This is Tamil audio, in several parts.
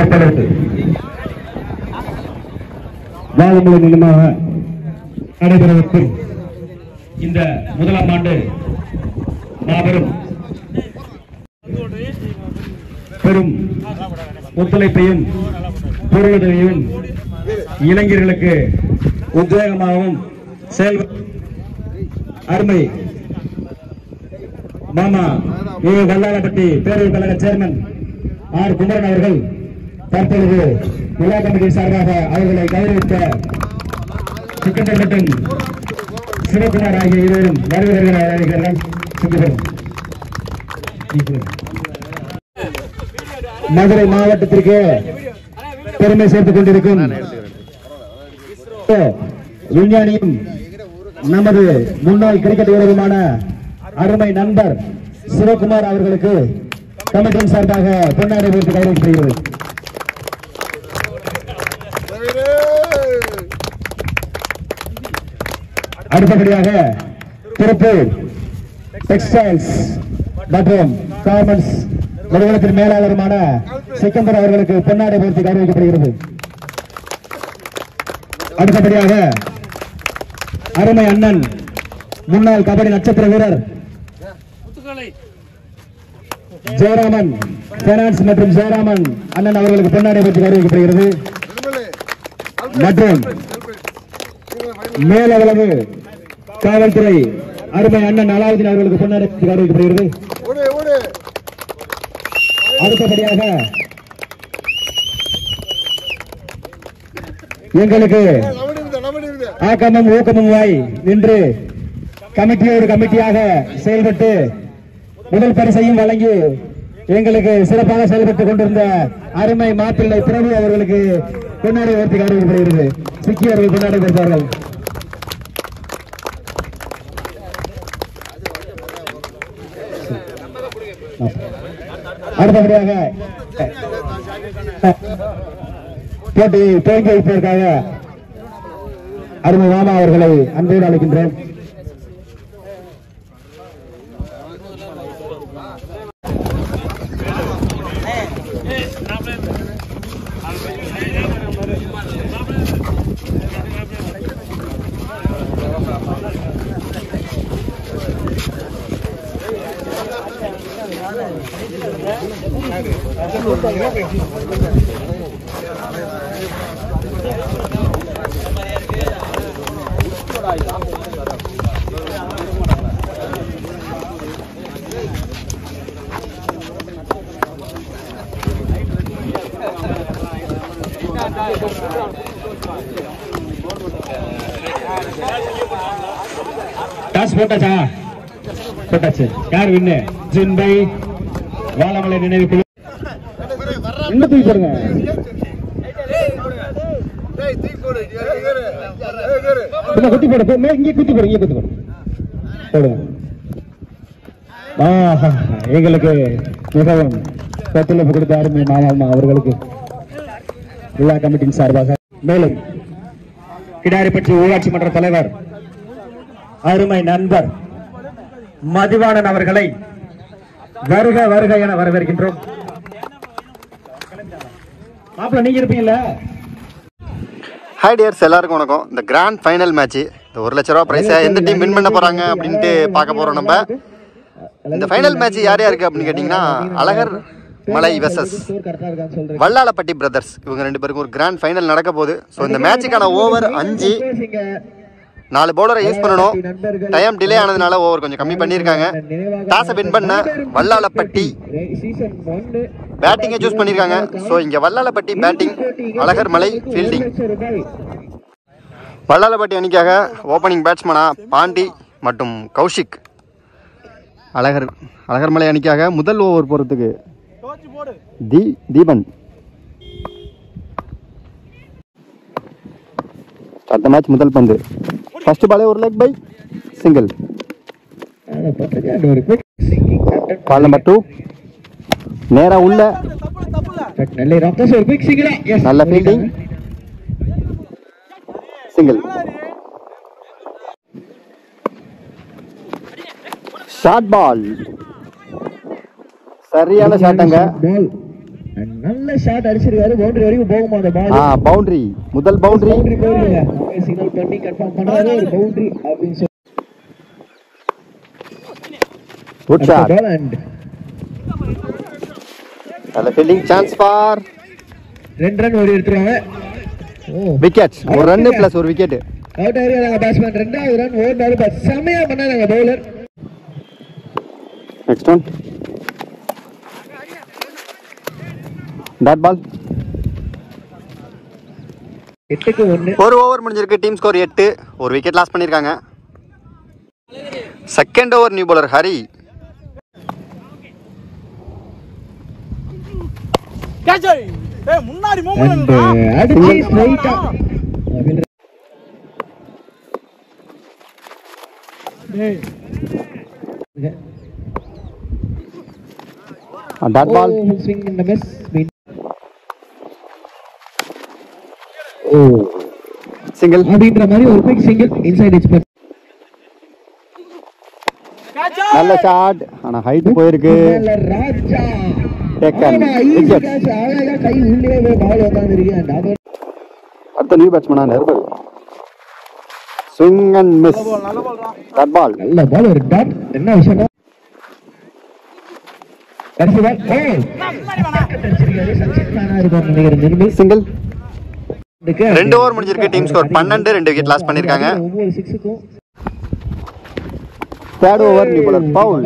தற்பொழுது வாழுமலை நிலமாக நடைபெறவிருக்கும் இந்த முதலாம் ஆண்டு மாபெரும் பெரும் ஒத்துழைப்பையும் பொருளுதவியும் இளைஞர்களுக்கு உத்வேகமாகவும் அருமை மாமா வல்லாளப்பட்டி பேரவைக் கழக சேர்மன் ஆர் குமரன் அவர்கள் தற்பொழுது விழா கமிட்டி சார்பாக அவர்களை கௌரவித்த சிக்கந்தர் மற்றும் சிவகுமார் ஆகிய இருவரும் வருகிறார்கள். மதுரை மாவட்டத்திற்கு பெருமை சேர்த்துக் கொண்டிருக்கும் விஞ்ஞானியும் நமது முன்னாள் கிரிக்கெட் வீரருமான அருமை நண்பர் சிவகுமார் அவர்களுக்கு கமிட்டியின் சார்பாக பொன்னாடை போட்டு கௌரவிக்கப்படுகிறது. அடுத்தபடியாக திருப்பூர் டெக்ஸ்டைல்ஸ் மற்றும் கார்மெண்ட்ஸ் நிறுவனத்தின் மேலாளருமான சிக்கந்தர் அவர்களுக்கு பொன்னாடை போட்டு கௌரவிக்கப்படுகிறது. அடுத்தபடியாக அருமை அண்ணன் முன்னாள் கபடி நட்சத்திர வீரர் ஜெயராமன் பைனான்ஸ் மற்றும் ஜெயராமன் அண்ணன் அவர்களுக்கு பொன்னாடை போட்டு கௌரவிக்கப்படுகிறது. மற்றும் மேலவளவு காவல்துறை அருமை அண்ணன் அலாவுதீன் அவர்களுக்கு பொன்னாடை போட்டு கௌரவிக்கப்படுகிறது. அடுத்தபடியாக எங்களுக்கு ஆக்கமும் ஊக்கமும் வாய் நின்று கமிட்டியோடு கமிட்டியாக செயல்பட்டு முதல் பரிசையும் வழங்கி எங்களுக்கு சிறப்பாக செயல்பட்டுக் கொண்டிருந்த அருமை மாப்பிள்ளை பிரபு அவர்களுக்கு பொன்னாடை உயர்த்தி கௌரவிக்கப்படுகிறது. சிக்கி அவர்கள் பொன்னாடை கொடுத்தார்கள். அடுத்தபடியாக போட்டி துவங்கி வைப்பதற்காக அருமை மாமா அவர்களை அன்போடு அழைக்கின்றோம். டாஸ் போட்டாச்சா? போட்டாச்சு. யார் வின்னு? ஜின்பை வாழமலை நினைவு குழு. என்ன தூக்கி போடுங்க. குத்தி போடு. இங்கே குத்தி போடு. இங்கே குத்தி போடு. போடுங்க. எங்களுக்கு மிகவும் ஒத்துழைப்பு கொடுத்த அருமை மாமா அவர்களுக்கு விழா கமிட்டியின் சார்பாக மேலும் கிடாரிப்பட்டி ஊராட்சி மன்ற தலைவர் அருமை நண்பர் மதிவாணன் அவர்களை வருக வருக என வரவேற்கின்றோம். மாப்பிள்ள நீங்க இருப்பீங்கல்ல? ஹாய் டியர்ஸ், எல்லாருக்கும் வணக்கம். இந்த கிராண்ட் ஃபைனல் மேட்ச், இந்த 1 லட்ச ரூபா பிரைஸை எந்த டீம் வின் பண்ண போறாங்க அப்படின்ட்டு பார்க்க போறோம். நம்ம இந்த ஃபைனல் மேட்ச் யார் யாருக்கு அப்படின்னு கேட்டிங்கன்னா அழகர் மலை வெர்சஸ் வல்லாளப்பட்டி பிரதர்ஸ், இவங்க 2 பேருக்கும் ஒரு கிராண்ட் ஃபைனல் நடக்க போகுது. ஸோ இந்த மேட்சுக்கான ஓவர் 5, 4 பவுலரை யூஸ் பண்ணணும். டைம் டிலே ஆனதுனால ஓவர் கொஞ்சம் கம்மி பண்ணியிருக்காங்க. டாஸை வின் பண்ண வல்லாளப்பட்டி பேட்டிங்கை சூஸ் பண்ணியிருக்காங்க. ஸோ இங்கே வல்லாளப்பட்டி பேட்டிங், அழகர் மலை ஃபீல்டிங். வல்லாளப்பட்டி அணிக்காக ஓப்பனிங் பேட்ஸ்மேனா பாண்டி மற்றும் கௌஷிக். அழகர் மலை அணிக்காக முதல் ஓவர் போகிறதுக்கு தீபன். அடுத்த மேட்ச் முதல் பந்து, ஃபர்ஸ்ட் பாலே ஒரு leg bye single. Ball number 2 நேரா உள்ள, நல்ல ஃபீல்டிங், சிங்கிள். ஷார்ட் பால், சரியான ஷாட்டுங்க. நல்ல ஷாட் அடிச்சிருக்காரு. பவுண்டரி வரைக்கும் போகுமா அந்த பால்? பவுண்டரி, முதல் பவுண்டரி. போயிருங்க. சிக்னல் பண்ணி கன்ஃபார்ம் பண்றாரு ஒரு பவுண்டரி அப்படின்னு சொல்லி. Good shot. நல்ல ஃபீல்டிங் சான்ஸ் ஃபார் 2 ரன் ஓடி எடுத்துறாங்க. விக்கெட். ஒரு ரன் பிளஸ் ஒரு விக்கெட். அவுட் ஆயிருக்காங்க பேட்ஸ்மேன். 2வது ரன் ஓடுனாரு. செமையா பண்ணாங்க bowler. Next one. Dot ball. 8க்கு 1. ஒரு ஓவர் முடிஞ்சிருக்கு. Team score 8. ஒரு விக்கெட் லாஸ் பண்ணிருக்காங்க. Second over new bowler Hari. முன்னாடி மூவ்மென்ட் அடிச்சி ஸ்ட்ரைட்டா dot ball. Swing in the miss. Single அப்படின்ற மாதிரி ஒரு குயிக் சிங்கிள் இன்சைட் எட்ஜ். நல்ல ஷாட். ஆனா ஹைட் போயிருக்கு. Raja taken wicket. அழகா கை உள்ளே போய் பால் உட்கார்ந்திருக்கு. அடுத்த நியூ பேட்ஸ்மேனா Nirmal. Swing and miss. Dot ball. நல்ல பால். ஒரு டாட். என்ன விஷயம்? கடைசி பால். நிர்மல் சிங்கிள். 2 ஓவர் முடிஞ்சிருக்கு. Team score 12. 2 விக்கெட் லாஸ் பண்ணிருக்காங்க. ஒவ்வொரு 6க்கும் third over new bowler bowl.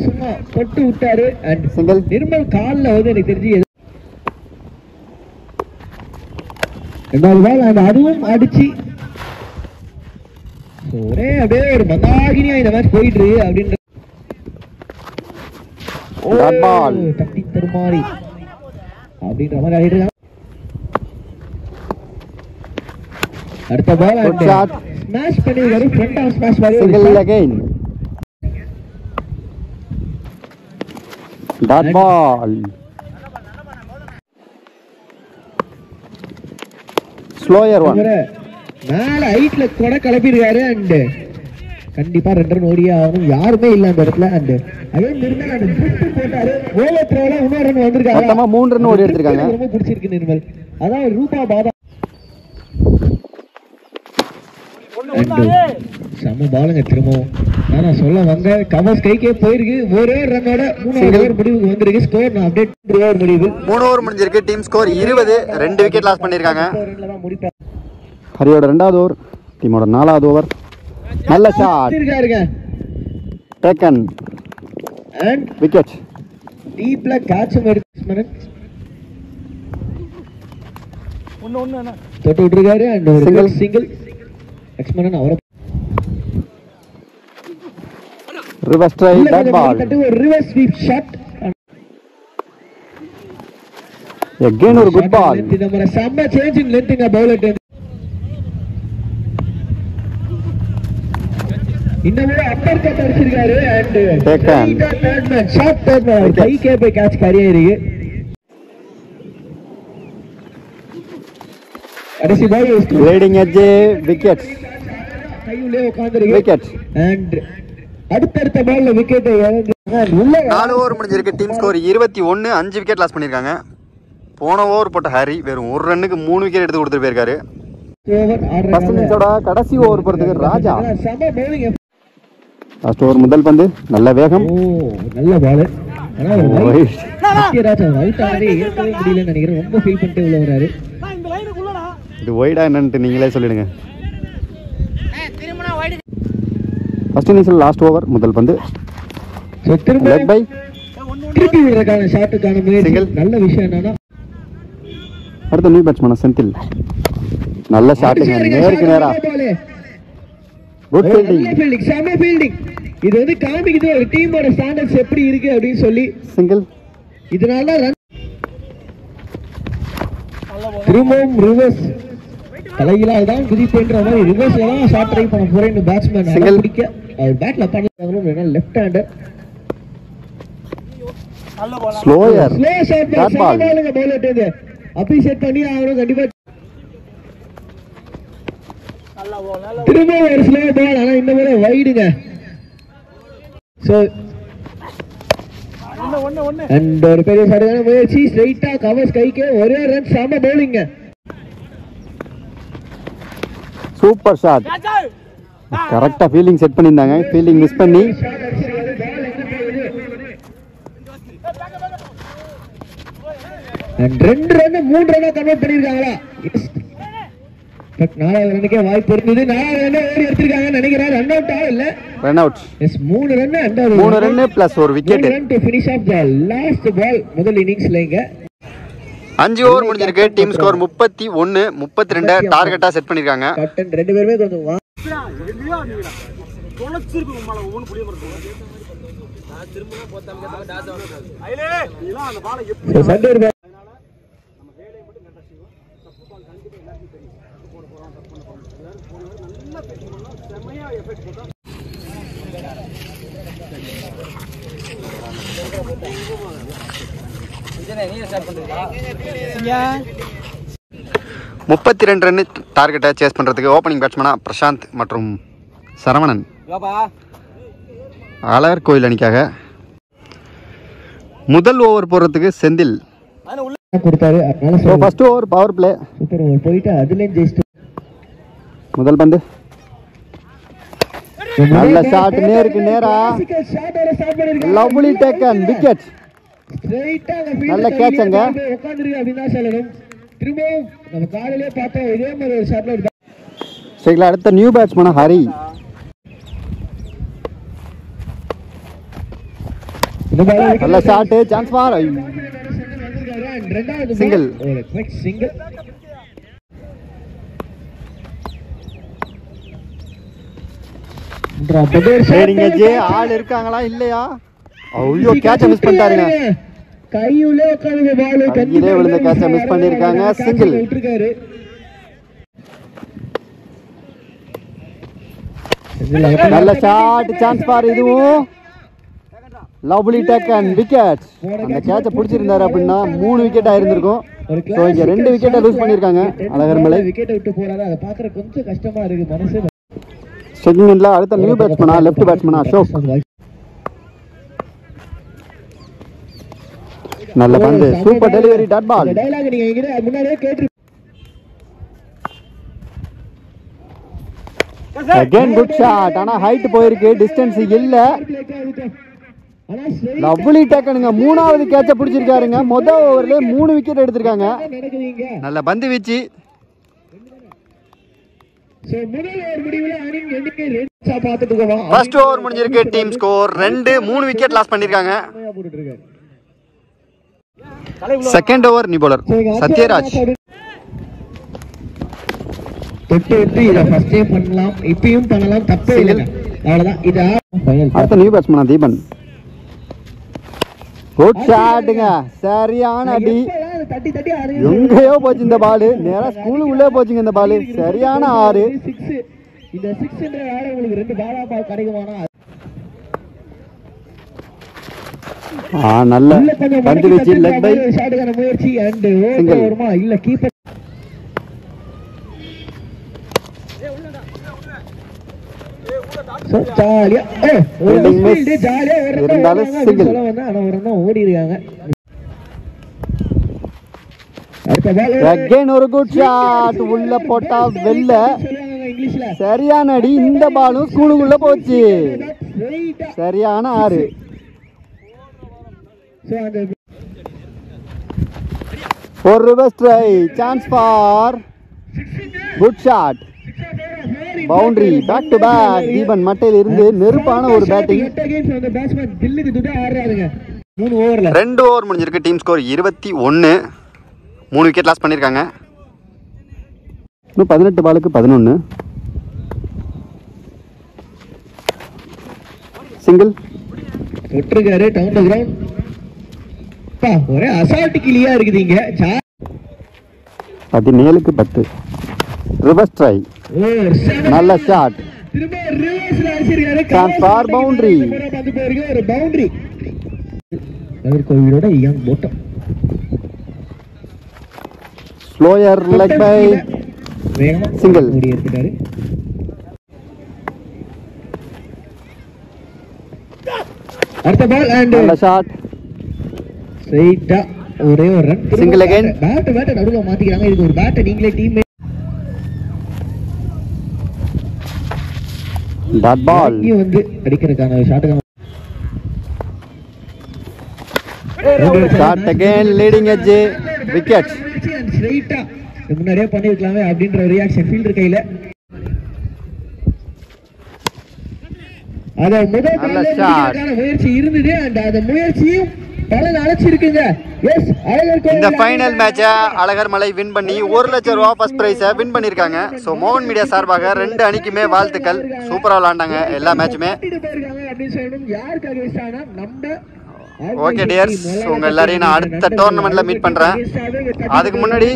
சும்மா தொட்டு விட்டாரு. And single. நிர்மல் கால்ல வந்து எனக்கு தெரிஞ்சு 2வது பால். அந்த அதுவும் அடிச்சு ஒரே அப்படியே ஒரு மந்தாகினியா இந்த மேட்ச் போயிட்டு இருக்கு அப்படின்ற. Dot ball. தட்டி தருமாறி அப்படின்ற மாதிரி ஆயிட்டு. அடுத்த பால் ஸ்மாஷ் பண்ணிருக்காரு. ஃப்ரண்ட் ஆஃப் ஸ்மாஷ் மாதிரி. Single again. Dot ball. Slower one. மேல ஹைட்ல கூட கிளப்பிருக்காரு. அண்ட் கண்டிப்பா 2 ரன் ஓடியே ஆகணும். யாருமே இல்ல அந்த இடத்துல. அண்ட் அதே நிர்மல் அந்த புட்டு போட்டாரு. ஓவர் த்ரோல இன்னொரு ரன் வந்திருக்காங்க. மொத்தமா 3 ரன் ஓடி எடுத்திருக்காங்க. ரொம்ப பிடிச்சிருக்கு நிர்மல். அதான் ரூபா பாதா. செம்ம பாலுங்க திரும்பவும். நான் சொல்ல வந்த கவர்ஸ் கைக்கே போயிருக்கு. ஒரே ரன்னோட 3வது ஓவர் முடிவுக்கு வந்திருக்கு. ஸ்கோர் நான் அப்டேட் 3 ஓவர் முடிவு. 3 ஓவர் முடிஞ்சிருக்கு. Team score 20. 2 விக்கெட் லாஸ் பண்ணிருக்காங்க. முடிப்பாங்க. ஹரியோட 2வது ஓவர். டீமோட 4வது ஓவர். நல்ல ஷாட். இருக்காருங்க. Taken and wicket. டீப்ல கேட்ச் எடுத்து தொட்டு விட்டுருக்காரு. அண்ட் ஒரு சிங்கிள். லக்ஷ்மணன் அவரை ரிவர்ஸ் ட்ரை. Dot ball. ஒரு ரிவர்ஸ் ஸ்வீப் ஷாட். அகைன் ஒரு குட் பால். நம்ம செம்ம சேஞ்ச் இன் லென்த்ங்க பவுலர். இன்னொரு அப்பர் கட் அடிச்சிருக்காரு. And taken shot. கைக்கே போய் கேட்ச் கரையாயிருக்கு. கடைசி பால் லீடிங் எட்ஜ். விக்கெட். கையுள்ளே உட்கார்ந்திருக்கு. விக்கெட். அண்ட் அடுத்த பால்ல விக்கெட். 4 ஓவர் முடிஞ்சிருக்கு. Team score 21. 5 விக்கெட் லாஸ் பண்ணிருக்காங்க. போன ஓவர் போட்ட ஹரி வெறும் 1 ரன்னுக்கு 3 விக்கெட் எடுத்து கொடுத்துட்டு போயிருக்காரு. ஃபர்ஸ்ட் இன்னிங்ஸோட கடைசி ஓவர் போறதுக்கு ராஜா. செம பவுலிங். லாஸ்ட் ஓவர் முதல் பந்து. நல்ல வேகம். நல்ல பால். ஆனா ராஜா அவுட் ஆகவே ஏற்கவே முடியலன்னு நினைக்கிறேன். ரொம்ப ஃபீல் பண்ணிட்டு உள்ள வராரு. இது வைடா என்னன்னு நீங்களே சொல்லிடுங்க. ஃபர்ஸ்ட் இன்னிங்ஸ்ல லாஸ்ட் ஓவர் முதல் பந்து. Leg bye. திருப்பி விடுறதுக்கான ஷாட்டுக்கான முயற்சி. நல்ல விஷயம் என்னன்னா அடுத்த நியூ பேட்ஸ்மேன் செந்தில். நல்ல ஷாட்டுங்க. நேருக்கு நேரா. Good fielding. செம ஃபீல்டிங். இது வந்து காமிக்குது ஒரு டீமோட ஸ்டாண்டர்ட்ஸ் எப்படி இருக்கு அப்படின்னு சொல்லி. சிங்கிள். இதனால ரன் திரும்பவும் ரிவர்ஸ் தலையிலால் தான் குதிப்புன்ற மாதிரி ரிவர்ஸ்ல தான் ஷாட் ட்ரை பண்ண போறேன்னு பேட்ஸ்மேன் சிங்கிள் பிடிக்க அவர் பேட்ல பண்ணாலும் left hander. Slower. Slow shot. Dot ball. பாலுங்க பவுலர் இது அப்ரிஷியேட் பண்ணி ஆகணும் கண்டிப்பா. திரும்ப ஒரு ஸ்லோ பால். ஆனா இந்த முறை வைடுங்க. சோ அண்ட் ஒரு பெரிய சரியான முயற்சி ஸ்ட்ரைட்டா கவர்ஸ் கைக்கு ஒரே ரன் செம பவுலிங் சூப்பர் ஷாட் கரெக்டா ஃபீல்டிங் செட் பண்ணியிருந்தாங்க ஃபீல்டிங் மிஸ் பண்ணி ரெண்டு ரன் 3 ரன்னா கன்வெர்ட் பண்ணிருக்காங்களா பட் 4வது ரன்னுக்கே வாய்ப்பு இருந்தது 4வது ரன் ஓடி எடுத்திருக்காங்க நினைக்கிறேன் ரன் அவுட் இல்ல run out yes 3 run and 3 run plus ஒரு wicket run to finish off the last ball முதல் இன்னிங்ஸ்ல இங்க 5 ஓவர் முடிஞ்சிருக்கு டீம் ஸ்கோர் 31 32 டார்கெட்டா செட் பண்ணிருக்காங்க கேப்டன் ரெண்டு பேருமே கொஞ்சம் முப்பத்தி 32 ரன் டார்கெட்டை சேஸ் பண்றதுக்கு ஓப்பனிங் பேட்ஸ்மேனா பிரசாந்த் மற்றும் சரவணன் அழகர் கோயில் அணிக்காக முதல் ஓவர் போடுறதுக்கு செந்தில் கொடுத்தாரு first over power play super over போயிட்டு அதுலயும் ஜெயிச்சு முதல் பந்து நல்ல ஷாட் நேருக்கு நேரா லவ்லி டேக்கன் விக்கெட் நல்ல கேட்ச் அங்க உட்கார்ந்திருக்க அவினாஷ் திரும்பவும் நம்ம காலையிலே பார்த்தோம் இதே மாதிரி ஒரு ஷாட்ல சரிங்களா அடுத்த நியூ பேட்ஸ்மேனா ஹரி நல்ல shot chance for single single ஆள் இருக்காங்களா இல்லையா ஐயோ கேட்ச மிஸ் பண்ணிட்டாருங்க கையிலே உட்கார்ந்து பால் கையிலே விழுந்த கேட்ச மிஸ் பண்ணிருக்காங்க சிங்கிள் நல்ல ஷாட் சான்ஸ் ஃபார் இதுவும் லவ்லி டேக்கன் விக்கெட் அந்த கேட்ச பிடிச்சிருந்தாரு அப்படின்னா 3 விக்கெட் ஆயிருந்திருக்கும் சோ இங்க 2 விக்கெட்டை லூஸ் பண்ணிருக்காங்க அழகர் மலை விக்கெட் விட்டு போறாரு அதை பாக்குற கொஞ்சம் கஷ்டமா இருக்கு மனசு செகண்ட் இன்ல அடுத்த நியூ பேட்ஸ்மேனா லெஃப்ட் பேட்ஸ்மேனா அசோக் நல்ல பந்து super delivery dot ball dialogue நீங்க எங்க முன்னாடியே கேட்டு அகைன் குட் ஷாட் ஆனா ஹைட் போயிருக்கு டிஸ்டன்ஸ் இல்ல லவ்லி டேக்கனுங்க 3வது கேட்ச பிடிச்சிருக்காருங்க முதல் ஓவர்ல 3 விக்கெட் எடுத்திருக்காங்க நல்ல பந்து வீச்சு ஃபர்ஸ்ட் ஓவர் முடிஞ்சிருக்கு டீம் ஸ்கோர் 2 3 விக்கெட் லாஸ் பண்ணிருக்காங்க second over new bowler Sathyaraj தொட்டு விட்டு இத ஃபர்ஸ்ட் டைம் பண்ணலாம் இப்பயும் பண்ணலாம் தப்பே இல்ல அவ்வளவுதான் இது அடுத்த நியூ பேட்ஸ்மேனா தீபன் குட் ஷாட்டுங்க சரியான அடி தட்டி தட்டி எங்கேயோ போச்சு இந்த பால் நேரா ஸ்கூலுக்குள்ளே போச்சுங்க இந்த பால் சரியான 6 இந்த 6 என்ற ஆட உங்களுக்கு 2 பாலா பால் கிடைக்குமானா நல்ல பந்து வெச்சு லெக் பை ஷாட்டுக்கான முயற்சி அண்ட் ஓவர்மா இல்ல கீப்பர் ஜாலியா இருந்தாலும் சிங்கிள் ஓடி இருக்காங்க அகைன் ஒரு குட் ஷாட் உள்ள போட்டா வெல்ல சரியான அடி இந்த பாலும் ஸ்கூலுக்குள்ள போச்சு சரியான 6 ஒரு reverse try chance for good shot boundary back to back Deepan மட்டையில இருந்து நெருப்பான ஒரு பேட்டிங் 2 ஓவர் முடிஞ்சிருக்கு டீம் ஸ்கோர் 21 3 விக்கெட் லாஸ் பண்ணிருக்காங்க இன்னும் 18 பாலுக்கு 11 சிங்கிள் விட்டுருக்காரு டவுன் தி கிரவுண்ட் ஒரே அசால்ட் கிளியா இருக்குதீங்க 17க்கு 10 ரிவர்ஸ் ட்ரை நல்ல ஷாட் திரும்ப ரிவர்ஸ்ல அடிச்சிருக்காரு சான்ஸ் ஃபார் பவுண்டரி வந்து போயிருக்கு ஒரு பவுண்டரி கோவிலோட young போட்டம் slower leg bye single ஓடி எடுத்துட்டாரு அடுத்த பால் அண்ட் நல்ல ஷாட் ஸ்ட்ரைட்டா ஒரே ஒரு ரன். Single again. பேட் நடுவுல மாத்திக்கிறாங்க. இதுக்கு ஒரு பேட் நீங்களே டீம் டாட் பால் வந்து அடிக்கிறதுக்கான ஷாட்டுக்கான shot again leading edge wicket. ஸ்ட்ரைட்டா முன்னாடியே பண்ணிருக்கலாமே அப்படின்ற ரியாக்ஷன் ஃபீல்டர் கையில. அத முதல் முயற்சி இருந்தது. அந்த அந்த முயற்சியும் பலன் அழைச்சிருக்குங்க. எஸ், இந்த ஃபைனல் மேட்சை அழகர் மலை வின் பண்ணி 1 லட்சம் ரூபா ஃபர்ஸ்ட் பிரைஸை வின் பண்ணியிருக்காங்க. ஸோ மோகன் மீடியா சார்பாக 2 அணிக்குமே வாழ்த்துக்கள். சூப்பராக விளாண்டாங்க எல்லா மேட்சுமே. ஓகே டியர்ஸ், உங்கள் எல்லாரையும் நான் அடுத்த டோர்னமெண்ட்டில் மீட் பண்ணுறேன். அதுக்கு முன்னாடி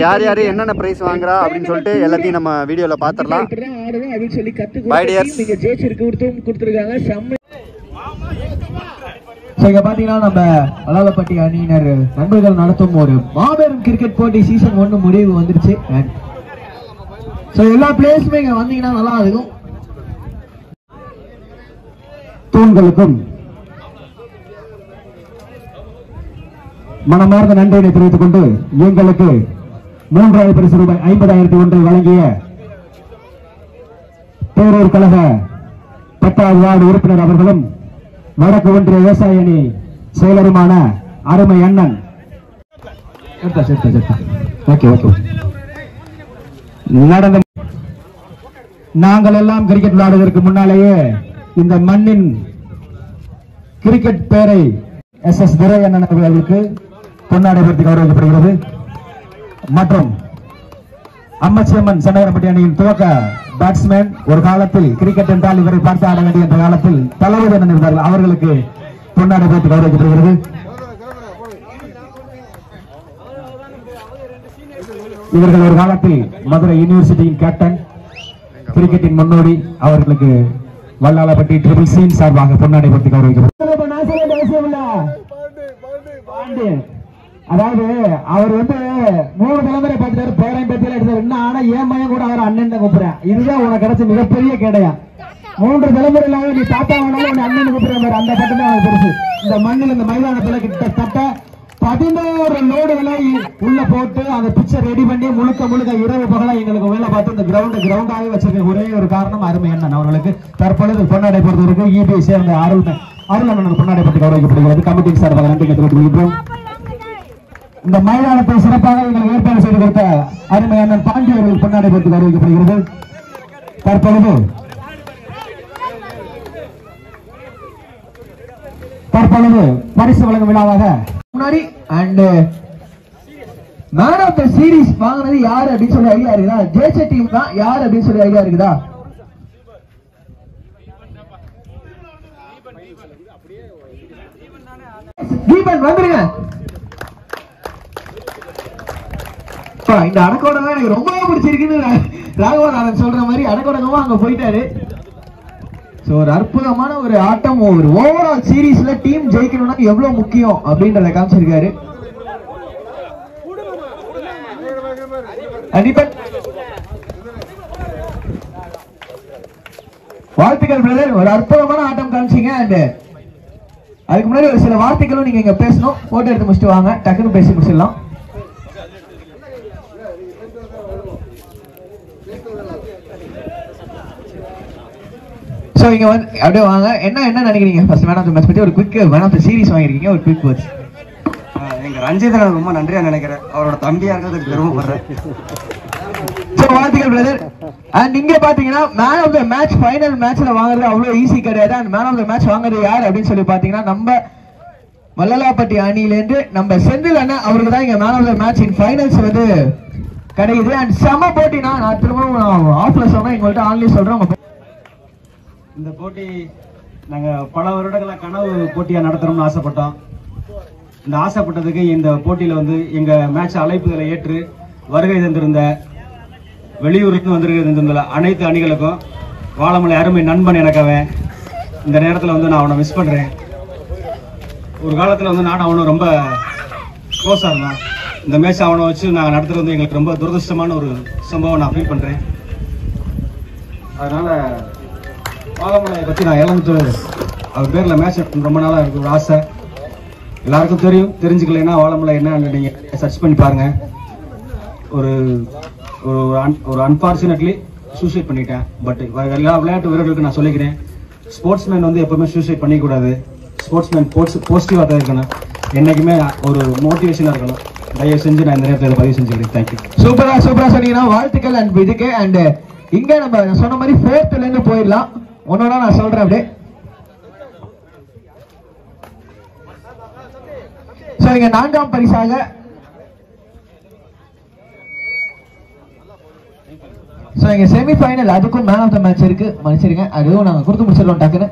யார் யார் என்னென்ன ப்ரைஸ் வாங்குறா அப்படின்னு சொல்லிட்டு எல்லாத்தையும் நம்ம வீடியோவில் பார்த்துடலாம். Bye dears. இங்க பாத்தீங்கன்னா நம்ம அலாலப்பட்டி அணியினர் நண்பர்கள் நடத்தும் ஒரு மாபெரும் கிரிக்கெட் போட்டி சீசன் 1 முடிவு வந்துருச்சு. எல்லா பிளேயர்ஸுமே இங்க வந்தீங்கன்னா நல்லா இருக்கும். தூண்களுக்கும் மனமார்ந்த நன்றியை தெரிவித்துக் கொண்டு எங்களுக்கு 3,000 பரிசு ரூபாய் 50,001 வழங்கிய பேரூர் கழக 10வது வார்டு உறுப்பினர் அவர்களும் வடக்கு ஒன்றிய விவசாய அணி செயலருமான அருமை அண்ணன் நடந்த நாங்கள் எல்லாம் கிரிக்கெட் விளையாடுவதற்கு முன்னாலேயே இந்த மண்ணின் கிரிக்கெட் பேரை SS துரை அண்ணன் அவர்களுக்கு பொன்னாடைபடுத்தி கௌரவிக்கப்படுகிறது. மற்றும் அம்மச்சியம்மன் சன்னகரப்பட்டி அணியின் துவக்க பேட்ஸ்மேன், ஒரு காலத்தில் கிரிக்கெட் என்றால் இவரை பார்த்து ஆட வேண்டிய என்ற காலத்தில் தளபதி அண்ணன் இருந்தார்கள், அவர்களுக்கு பொன்னாடைபடுத்தி கௌரவிக்கப்படுகிறது. இவர்கள் ஒரு காலத்தில் மதுரை யூனிவர்சிட்டியின் கேப்டன், கிரிக்கெட்டின் முன்னோடி, அவர்களுக்கு வல்லாளப்பட்டி ட்ரிபிள் சி சார்பாக பொன்னாடைபடுத்தி கௌரவிக்கப்படுகிறது. அதாவது அவர் வந்து 3 தலைமுறை பார்த்துட்டாரு, பேரையும் பேத்தியில எடுத்தாரு. இன்னும் ஆனா என் பையன் கூட அவர் அண்ணன் கூப்பிடுறேன். இதுதான் உனக்கு கிடைச்ச மிகப்பெரிய கேடையா. 3 தலைமுறையிலாக நீ தாத்தா வேணாலும் உன்னை அண்ணன் கூப்பிடுற அந்த பட்டம் தான் அவனுக்கு பெருசு. இந்த மண்ணில் இந்த மைதானத்துல கிட்டத்தட்ட 11 லோடுகளை உள்ள போட்டு அந்த பிச்சை ரெடி பண்ணி முழுக்க இரவு பகலா எங்களுக்கு வேலை பார்த்து இந்த கிரவுண்டாவே வச்சிருக்க ஒரே ஒரு காரணம் அருமை அண்ணன் அவர்களுக்கு. தற்பொழுது பொன்னாடை பொறுத்தவரைக்கும் EBI சேர்ந்த அருள் அண்ணன் பொன்னாடை பற்றி கௌரவிக்கப்படுகிறது. கமிட்டி சார்பாக நன்றி தெரிவித்துக் கொள்கிறோம். இந்த மைதானத்தை சிறப்பாக எங்களுக்கு ஏற்பாடு செய்து கொடுத்த அருமை அண்ணன் பாண்டி அவர்கள் பொன்னாடை பற்றி கௌரவிக்கப்படுகிறது. தற்பொழுது பரிசு வழங்கும் விழாவாக முன்னாடி and man of the series வாங்கினது யாரு அப்படின்னு சொல்லி ஐடியா இருக்குதா? ஜெயிச்ச டீம் தான் யாரு அப்படின்னு சொல்லி ஐடியா இருக்குதா? தீபன் வந்துருங்க. இந்த அடக்கோடங்க எனக்கு ரொம்ப பிடிச்சிருக்குன்னு ராகவநாதன் சொல்ற மாதிரி அடக்கோடகமா அங்க போயிட்டாரு. ஒரு அற்புதமான ஒரு ஆட்டம், ஒரு ஓவரால் சீரீஸ்ல டீம் ஜெயிக்கணும்னா எவ்வளவு முக்கியம் அப்படின்றத காமிச்சிருக்காரு. வாழ்த்துக்கள் பிரதர், ஒரு அற்புதமான ஆட்டம் காமிச்சீங்க. அண்ட் அதுக்கு முன்னாடி ஒரு சில வார்த்தைகளும் நீங்க இங்க பேசணும். போட்டோ எடுத்து முடிச்சுட்டு வாங்க, டக்குன்னு பேசி முடிச்சிடலாம். இங்க வந்து அப்படியே வாங்க. என்ன நினைக்கிறீங்க first man of the match பத்தி? ஒரு quick man of the series வாங்கிருக்கீங்க, ஒரு குயிக் வேர்ட்ஸ். எங்க ரஞ்சிதனை ரொம்ப நன்றியா நினைக்கிறேன். அவரோட தம்பியா இருக்கிறதுக்கு பெருமைப்படுறேன். வாழ்த்துக்கள் பிரதர். அண்ட் இங்க பாத்தீங்கன்னா man of the match final மேட்ச்ல வாங்குறது அவ்வளவு ஈஸி கிடையாது. And man of the match வாங்குறது யார் அப்படின்னு சொல்லி பாத்தீங்கன்னா நம்ம வல்லலாப்பட்டி அணியில இருந்து நம்ம செந்தில் அண்ணன் அவருக்கு தான் இங்க man of the match in finals வந்து கிடைக்குது. அண்ட் செம போட்டினா நான் திரும்பவும் ஆஃப்ல சொன்னா எங்கள்கிட்ட ஆன்லைன் சொல்றேன். இந்த போட்டி நாங்க பல வருடங்கள கனவு போட்டியா நடத்தணும்னு ஆசைப்பட்டோம். இந்த ஆசைப்பட்டதுக்கு இந்த போட்டியில வந்து எங்க மேட்ச் அழைப்புகளை ஏற்று வருகை தந்திருந்த வெளியூருக்கு வந்திருந்த அனைத்து அணிகளுக்கும் வாழமலை அருமை நண்பன் எனக்கு அவன். இந்த நேரத்தில் வந்து நான் அவனை மிஸ் பண்றேன். ஒரு காலத்தில் வந்து நான் அவனும் ரொம்ப க்ளோஸாக இருந்தான். இந்த மேட்ச் அவனை வச்சு நாங்கள் நடத்துறது வந்து எங்களுக்கு ரொம்ப துரதிருஷ்டமான ஒரு சம்பவம் நான் ஃபீல் பண்றேன். அதனால வாழமலையை பற்றி நான் இழந்துட்டு அவர் பேரில் மேட்ச் ரொம்ப நாளாக எனக்கு ஒரு ஆசை. எல்லாருக்கும் தெரிஞ்சுக்கலைன்னா வாழமலை என்ன நீங்க சர்ச் பண்ணி பாருங்க. ஒரு ஒரு அன்பார்ச்சுனேட்லி சூசைட் பண்ணிட்டேன். பட் எல்லா விளையாட்டு வீரர்களுக்கு நான் சொல்லிக்கிறேன், ஸ்போர்ட்ஸ்மேன் வந்து எப்பவுமே சூசைட் பண்ணிக்கூடாது. ஸ்போர்ட்ஸ்மேன் பாசிட்டிவாக தான் இருக்கணும், என்னைக்குமே ஒரு மோட்டிவேஷனாக இருக்கணும். தயவு செஞ்சு நான் இந்த நேரத்தில் பதிவு செஞ்சுக்கிறேன். தேங்க்யூ. சூப்பரா சொன்னீங்கன்னா வாழ்த்துக்கள். அண்ட் இதுக்கு அண்ட் இங்க நம்ம சொன்ன மாதிரி 4th இருந்து போயிடலாம். ஒன்னொன்னா நான் சொல்றேன் அப்படியே. சோ இங்க 4ஆம் பரிசாக சோ இங்க செமி ஃபைனல், அதுக்கும் மேன் ஆஃப் த மேட்ச் இருக்கு. மன்னிச்சிருங்க, அதுவும் நாங்க கொடுத்து முடிச்சிடலாம் டக்குன்னு.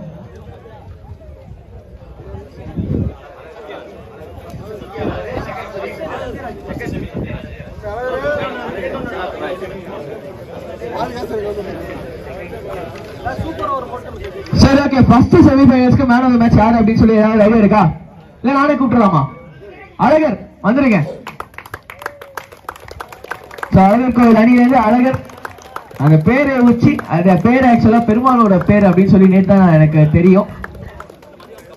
சரி, ஓகே. ஃபர்ஸ்ட் செமி ஃபைனல்ஸ்க்கு மேன் ஆஃப் தி மேட்ச் யார் அப்படின்னு சொல்லி ஏதாவது ஐடியா இருக்கா? இல்ல நானே கூப்பிடலாமா? அழகர் வந்துருங்க. அழகர் கோவில் அணியிலிருந்து அழகர், அந்த பேரை வச்சு அந்த பேர் ஆக்சுவலா பெருமாளோட பேர் அப்படின்னு சொல்லி நேற்று தான் எனக்கு தெரியும்.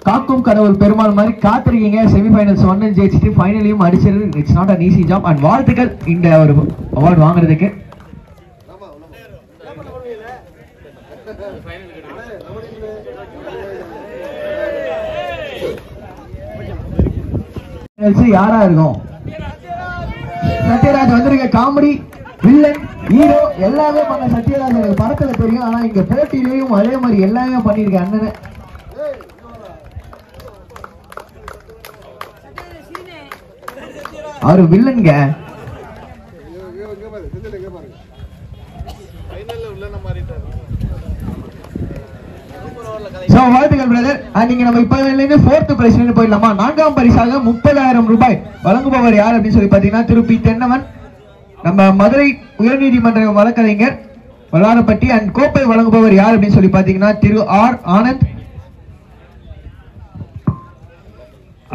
காக்கும் கடவுள் பெருமாள் மாதிரி காத்திருக்கீங்க. செமிஃபைனல்ஸ் 1 ஜெயிச்சுட்டு ஃபைனலையும் அடிச்சது. It's not an easy job. And வாழ்த்துக்கள் இந்த ஒரு அவார்டு வாங்குறதுக்கு. யாரா இருக்கும்? சத்யராஜ் வந்துருங்க. காமெடி, வில்லன், ஹீரோ எல்லாமே பண்ண சத்யராஜ் எனக்கு படத்துல தெரியும். ஆனா இங்க போட்டியிலையும் அதே மாதிரி எல்லாமே பண்ணிருக்க அண்ணன். அவரு வில்லன்ங்க. வாழ்த்துக்கள் பிரதர். நீங்க நம்ம இப்ப 4th பிரைஸ் போயிடலாமா? 4ஆம் பரிசாக 30,000 ரூபாய் வழங்குபவர் யார் அப்படின்னு சொல்லி பாத்தீங்கன்னா திரு பி. தென்னவன், நம்ம மதுரை உயர்நீதிமன்ற வழக்கறிஞர் வல்லாரப்பட்டி. அண்ட் கோப்பை வழங்குபவர் யார் அப்படின்னு சொல்லி பாத்தீங்கன்னா திரு ஆர். ஆனந்த்.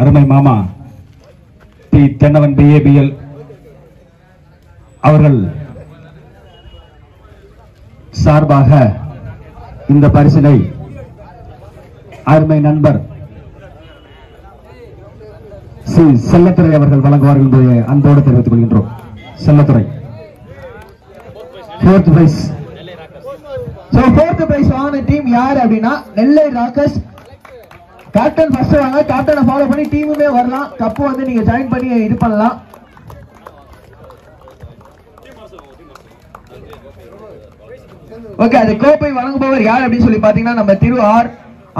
அருமை மாமா பி. தென்னவன் BABL அவர்கள் சார்பாக இந்த பரிசினை அருமை நண்பர் சி. செல்லத்துறை அவர்கள் வழங்குவார்கள் என்பதை அன்போடு தெரிவித்துக் கொள்கின்றோம். Chellathurai 4th prize. So 4th prize வாங்கின டீம் யார் அப்படின்னா நெல்லை ராக்கர்ஸ். கேப்டன் ஃபர்ஸ்ட் வாங்க, கேப்டனை ஃபாலோ பண்ணி டீமுமே வரலாம். கப்பு வந்து நீங்க ஜாயின் பண்ணி இது பண்ணலாம். ஓகே, அது கோப்பை வழங்குபவர் யார் அப்படின்னு சொல்லி பாத்தீங்கன்னா நம்ம திரு R.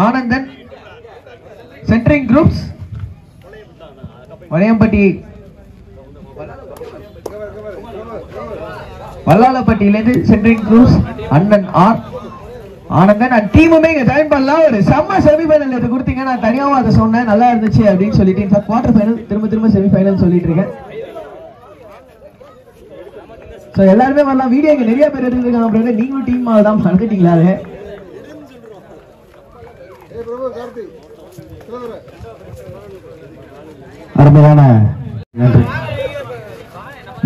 Anandan, centring groups, Valayampatti வல்லாளப்பட்டியிலிருந்து சென்ட்ரிங் குரூப்ஸ் அண்ணன் ஆர். ஆனந்தன் அண்ட் டீமுமே இங்க ஜாயின் பண்ணலாம். ஒரு செம்ம செமிஃபைனல் இது கொடுத்தீங்க. நான் தனியாவும் அதை சொன்னேன், நல்லா இருந்துச்சு அப்படின்னு சொல்லிட்டு. இன்ஃபேக்ட் குவார்டர் ஃபைனல் திரும்ப செமிஃபைனல் சொல்லிட்டு இருக்கேன். சோ எல்லாருமே வரலாம். வீடியோ இங்க நிறைய பேர் எடுத்துருக்காங்க அப்படின்னா நீங்களும் டீம் தான் நடந்துட்டீங்களா? அது அருமையான நன்றி.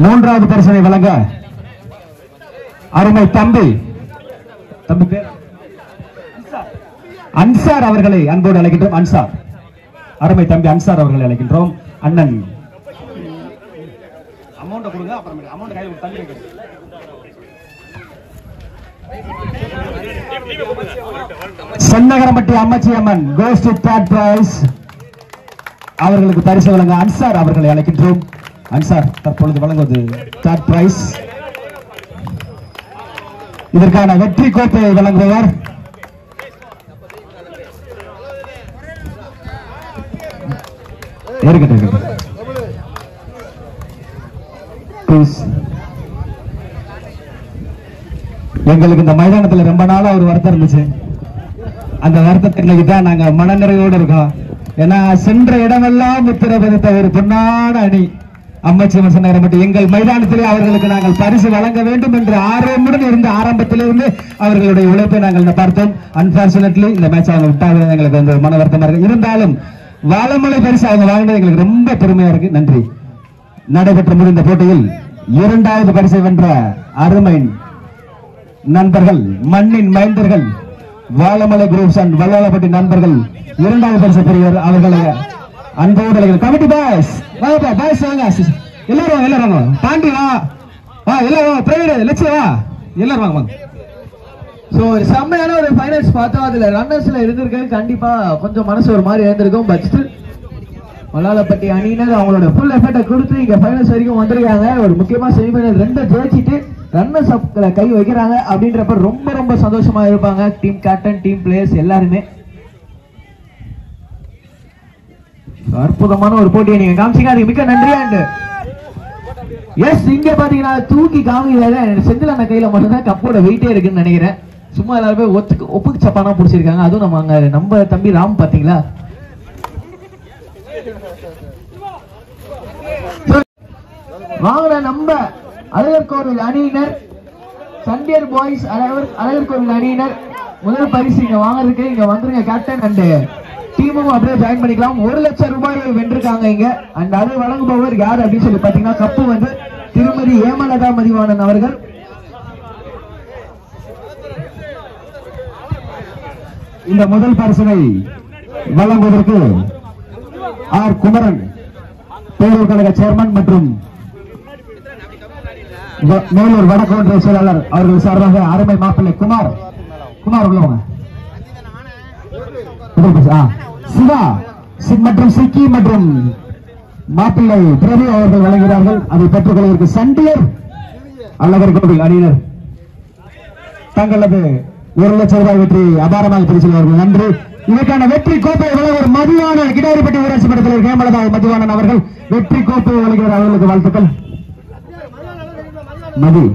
3வது பரிசனை வழங்க அருமை தம்பி பேர் அன்சார் அவர்களை அன்போடு அழைக்கின்றோம். அன்சார், அருமை தம்பி அன்சார் அவர்களை அழைக்கின்றோம். அண்ணன் அமௌண்ட் கொடுங்க, அப்புறம் அமௌண்ட் கையில் தள்ளி வைங்க. சென்னகரம்பட்டி அம்மச்சி அம்மன் goes to 3rd prize. அவர்களுக்கு பரிசு வழங்க அன்சார் அவர்களை அழைக்கின்றோம். அன்சார் தற்பொழுது வழங்குவது 3rd prize. இதற்கான வெற்றி கோப்பையை வழங்குபவர் எங்களுக்கு இந்த மைதானத்தில் ரொம்ப நாளா ஒரு வருத்தம் இருந்துச்சு. அந்த வருத்தத்தை இன்னைக்கு தான் நாங்க மனநிறைவோடு இருக்கோம். ஏன்னா சென்ற இடமெல்லாம் முத்திர பதித்த ஒரு பொன்னான அணி அம்மச்சி சென்னகரம்பட்டி. எங்கள் மைதானத்திலே அவர்களுக்கு நாங்கள் பரிசு வழங்க வேண்டும் என்று ஆர்வமுடன் இருந்த ஆரம்பத்திலிருந்து அவர்களுடைய உழைப்பை நாங்கள் பார்த்தோம். அன்பார்ச்சுனேட்லி இந்த மேட்ச் அவங்க விட்டாங்க, எங்களுக்கு வந்து மன வருத்தமா இருக்கு. இருந்தாலும் வாழமலை பரிசு அவங்க வாங்கினது எங்களுக்கு ரொம்ப பெருமையா இருக்கு. நன்றி. நடைபெற்ற முடிந்த போட்டியில் 2வது பரிசை வென்ற அருமை நண்பர்கள், மண்ணின் மைந்தர்கள், வாழமலை குரூப்ஸ் அண்ட் வல்லாளப்பட்டி நண்பர்கள் 2வது பரிசு பெறுகிறார். அவர்களை அன்போடு அழைக்கிறோம். கமிட்டி பாய்ஸ் வாங்கப்பா, பாய்ஸ் வாங்க, எல்லாரும் வாங்க, எல்லாரும் வாங்க. பாண்டி வா, வா எல்லாரும் வாங்க. பிரவீன் லட்சிய வா, எல்லாரும் வாங்க வாங்க. சோ ஒரு செம்மையான ஒரு ஃபைனல்ஸ் பார்த்தோம். அதுல ரன்னர்ஸ்ல இருந்திருக்கு, கண்டிப்பா கொஞ்சம் மனசு ஒரு மாதிரி இருந்திருக்கும். பட் ஸ்டில் மல்லாலப்பட்டி அணியினர் அவங்களோட ஃபுல் எஃபர்ட்டை கொடுத்து இங்க ஃபைனல்ஸ் வரைக்கும் வந்திருக்காங்க. ஒரு முக்கியமா செமிஃபைனல் 2 ஜெயிச்சிட்டு ரன்னர்ஸ் அப்ல கை வைக்கிறாங்க அப்படின்றப்ப ரொம்ப ரொம்ப சந்தோஷமா இருப்பாங்க டீம் கேப்டன், டீம் பிளேயர்ஸ் எல்லாருமே. அற்புதமான ஒரு போட்டியை நீங்க காமிச்சீங்க, அதுக்கு மிக்க நன்றி. அண்ட் எஸ், இங்க பாத்தீங்கன்னா தூக்கி காமிக்கிறாங்க. செந்தில் அண்ணா கையில மட்டும்தான் கப்போட வெயிட்டே இருக்குன்னு நினைக்கிறேன். சும்மா எல்லாருமே ஒப்புக்கு சப்பானா பிடிச்சிருக்காங்க. அதுவும் நம்ம தம்பி ராம் பாத்தீங்களா. வாங்க, நம்ம அழகர் கோவில் அணியினர், சண்டியர் பாய்ஸ் அழகர் கோவில் அணியினர் முதல் பரிசு இங்க வாங்குறதுக்கு இங்க வந்துருங்க. கேப்டன் அண்ட் டீமும் அப்படியே ஜாயின் பண்ணிக்கலாம். 1 லட்சம் ரூபாய் வென்றிருக்காங்க இங்க. அண்ட் அதை வழங்குபவர் யார் அப்படின்னு சொல்லி பாத்தீங்கன்னா, கப்பு வந்து திருமதி ஏமலதா மதிவாணன் அவர்கள். இந்த முதல் பரிசினை வழங்குவதற்கு ஆர் குமரன் பேரூர் கழக சேர்மன் மற்றும் மேலூர் வடக்கு ஒன்றிய செயலாளர் அவர்கள் சார்பாக அருமை மாப்பிள்ளை குமார் உள்ளவங்க சிவா மற்றும் சிக்கி மற்றும் மாப்பிள்ளை பிரபு அவர்கள் வழங்குகிறார்கள். அதை பெற்றுக் கொள்வதற்கு சண்டியர் அழகர் கோவில் அணியினர் தங்களது 1 லட்சம் ரூபாய் வெற்றி அபாரமாக பிரிச்சுள்ளார்கள். நன்றி. இதற்கான வெற்றி கோப்பை வழங்குவர் மதிவான கிடாரிப்பட்டி ஊராட்சி மன்றத்தில் ஹேமலதா மதிவானன் அவர்கள் வெற்றி கோப்பை வழங்குகிறார். அவர்களுக்கு வாழ்த்துக்கள். மதி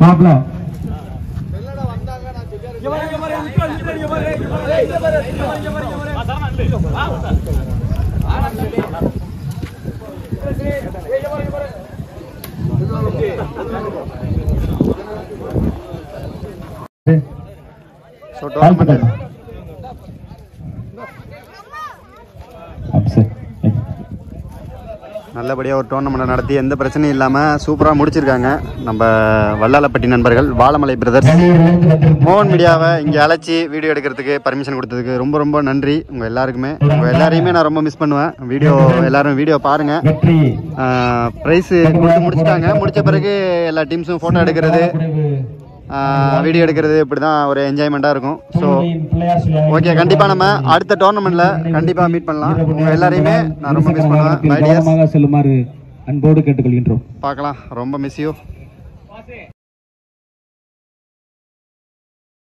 மாப்பிள்ள நல்லபடியாக ஒரு டோர்னமெண்ட் நடத்தி எந்த பிரச்சனையும் இல்லாமல் சூப்பராக முடிச்சிருக்காங்க நம்ம வல்லாலப்பட்டி நண்பர்கள். வாழமலை பிரதர்ஸ் மோகன் மீடியாவை இங்கே அழைச்சி வீடியோ எடுக்கிறதுக்கு பர்மிஷன் கொடுத்ததுக்கு ரொம்ப ரொம்ப நன்றி. உங்கள் எல்லாருக்குமே, உங்கள் எல்லாரையுமே நான் ரொம்ப மிஸ் பண்ணுவேன். எல்லாரும் வீடியோ பாருங்கள். ப்ரைஸு கொடுத்து முடிச்சிட்டாங்க. முடித்த பிறகு எல்லா டீம்ஸும் ஃபோட்டோ எடுக்கிறது, வீடியோ எடுக்கிறது, இப்படி தான் ஒரு என்ஜாய்மெண்ட்டாக இருக்கும். ஸோ ஓகே, கண்டிப்பாக நம்ம அடுத்த டோர்னமெண்ட்டில் கண்டிப்பாக மீட் பண்ணலாம். உங்கள் எல்லாரையுமே நான் ரொம்ப மிஸ் பண்ணுவேன். செல்லுமாறு அன்போடு கேட்டுக்கொள்கின்றோம். பார்க்கலாம். ரொம்ப மிஸ் யூ.